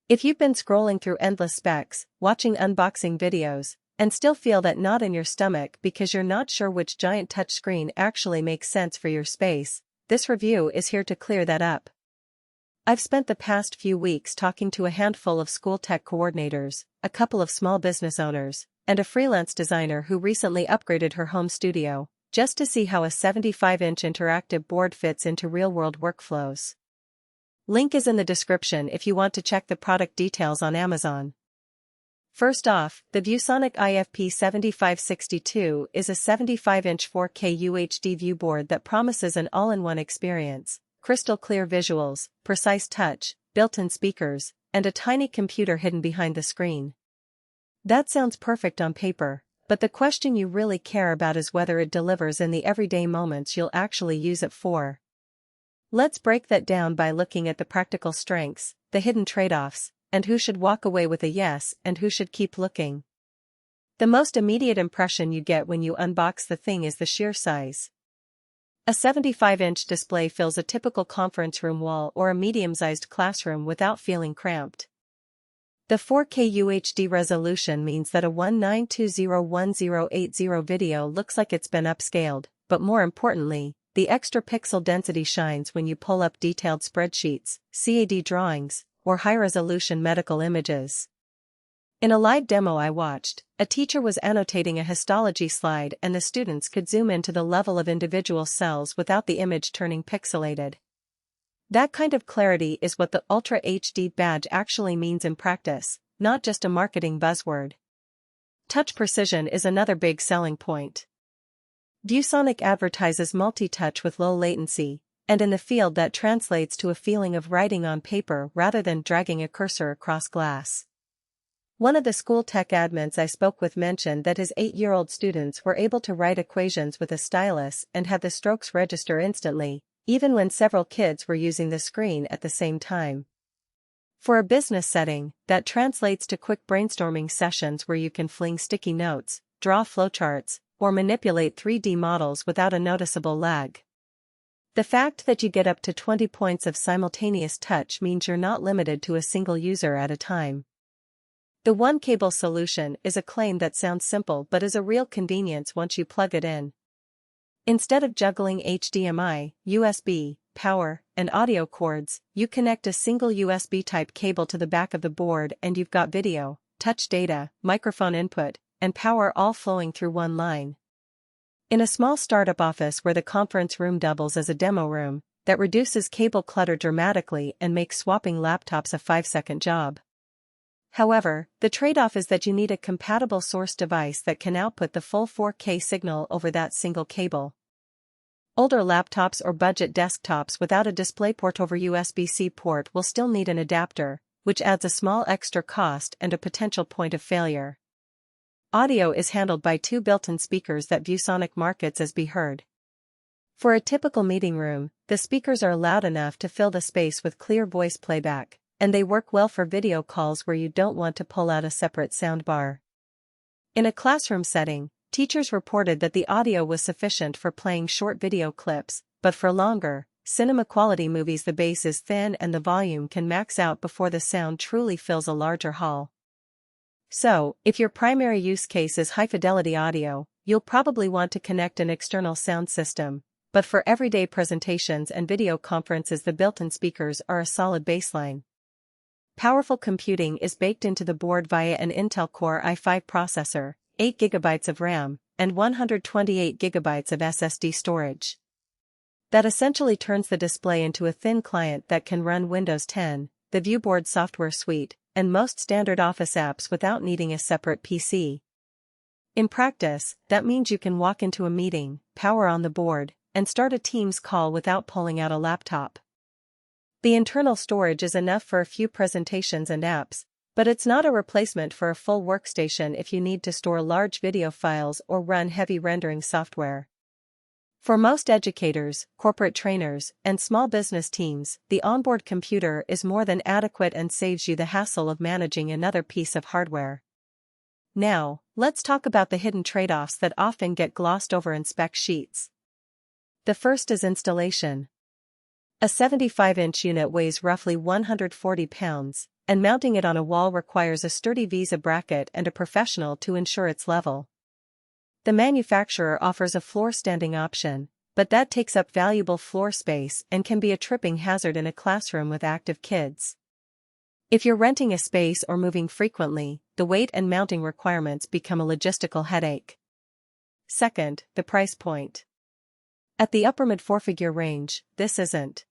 If you've been scrolling through endless specs, watching unboxing videos, and still feel that knot in your stomach because you're not sure which giant touchscreen actually makes sense for your space, this review is here to clear that up. I've spent the past few weeks talking to a handful of school tech coordinators, a couple of small business owners, and a freelance designer who recently upgraded her home studio, just to see how a 75-inch interactive board fits into real-world workflows. Link is in the description if you want to check the product details on Amazon. First off, the ViewSonic IFP7562 is a 75-inch 4K UHD ViewBoard that promises an all-in-one experience, crystal clear visuals, precise touch, built-in speakers, and a tiny computer hidden behind the screen. That sounds perfect on paper, but the question you really care about is whether it delivers in the everyday moments you'll actually use it for. Let's break that down by looking at the practical strengths, the hidden trade-offs, and who should walk away with a yes and who should keep looking. The most immediate impression you get when you unbox the thing is the sheer size. A 75-inch display fills a typical conference room wall or a medium-sized classroom without feeling cramped. The 4K UHD resolution means that a 1920x1080 video looks like it's been upscaled, but more importantly, the extra pixel density shines when you pull up detailed spreadsheets, CAD drawings, or high-resolution medical images. In a live demo I watched, a teacher was annotating a histology slide and the students could zoom into the level of individual cells without the image turning pixelated. That kind of clarity is what the Ultra HD badge actually means in practice, not just a marketing buzzword. Touch precision is another big selling point. ViewSonic advertises multi-touch with low latency, and in the field that translates to a feeling of writing on paper rather than dragging a cursor across glass. One of the school tech admins I spoke with mentioned that his 8-year-old students were able to write equations with a stylus and have the strokes register instantly, even when several kids were using the screen at the same time. For a business setting, that translates to quick brainstorming sessions where you can fling sticky notes, draw flowcharts, or manipulate 3D models without a noticeable lag. The fact that you get up to 20 points of simultaneous touch means you're not limited to a single user at a time. The one-cable solution is a claim that sounds simple but is a real convenience once you plug it in. Instead of juggling HDMI, USB, power, and audio cords, you connect a single USB-type cable to the back of the board and you've got video, touch data, microphone input, and power all flowing through one line. In a small startup office where the conference room doubles as a demo room, that reduces cable clutter dramatically and makes swapping laptops a 5-second job. However, the trade-off is that you need a compatible source device that can output the full 4K signal over that single cable. Older laptops or budget desktops without a DisplayPort over USB-C port will still need an adapter, which adds a small extra cost and a potential point of failure. Audio is handled by 2 built-in speakers that ViewSonic markets as Be Heard. For a typical meeting room, the speakers are loud enough to fill the space with clear voice playback, and they work well for video calls where you don't want to pull out a separate soundbar. In a classroom setting, teachers reported that the audio was sufficient for playing short video clips, but for longer, cinema-quality movies the bass is thin and the volume can max out before the sound truly fills a larger hall. So, if your primary use case is high-fidelity audio, you'll probably want to connect an external sound system, but for everyday presentations and video conferences the built-in speakers are a solid baseline. Powerful computing is baked into the board via an Intel Core i5 processor, 8 GB of RAM, and 128 GB of SSD storage. That essentially turns the display into a thin client that can run Windows 10, the ViewBoard software suite, and most standard Office apps without needing a separate PC. In practice, that means you can walk into a meeting, power on the board, and start a Teams call without pulling out a laptop. The internal storage is enough for a few presentations and apps, but it's not a replacement for a full workstation if you need to store large video files or run heavy rendering software. For most educators, corporate trainers, and small business teams, the onboard computer is more than adequate and saves you the hassle of managing another piece of hardware. Now, let's talk about the hidden trade-offs that often get glossed over in spec sheets. The first is installation. A 75-inch unit weighs roughly 140 pounds, and mounting it on a wall requires a sturdy VISA bracket and a professional to ensure it's level. The manufacturer offers a floor standing option, but that takes up valuable floor space and can be a tripping hazard in a classroom with active kids. If you're renting a space or moving frequently, the weight and mounting requirements become a logistical headache. Second, the price point. At the upper mid-four-figure range, this isn't